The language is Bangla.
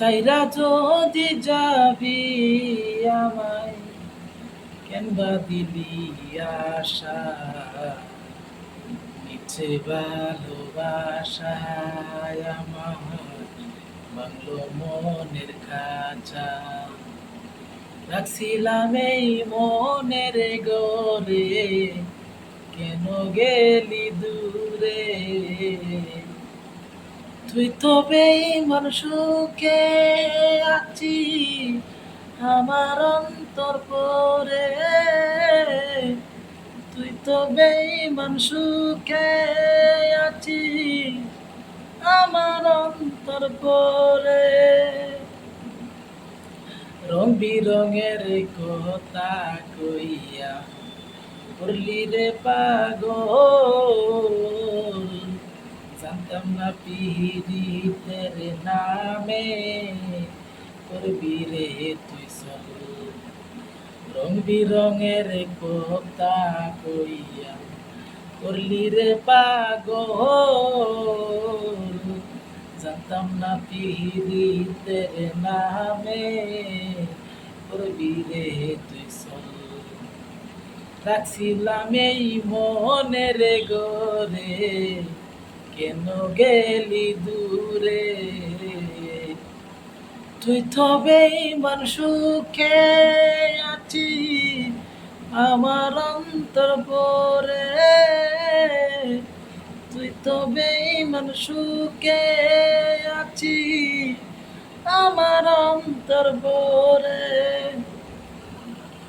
সাইরা যদি যাবি আমায় কেনবা দিলি আশা মিছে ভালোবাসায় আমার বাংলো মনের খাঁচা রাখছিলাম এই মনের গরে কেন গেলি দূরে তুই তো বেঈমান সুখে আছি আমার অন্তর পরে তুই তো বেঈমান সুখে আছি আমার অন্তর পরে রং বিরঙের কথা কইয়া করলি রে পাগল জানতাম না পিরিতের নামে করবি রে তুই সল রং বিরঙের কথা কইয়া করলি রে পাগল জানতাম না পিরিতের নামে করবি রে তুই সল রাখছিলাম এই মনের গরে কেন গেলি দূরে তুই তো বেঈমান সুখে আছি আমার অন্তর পরে তুই তো বেঈমান সুখে আছি আমার অন্তর পরে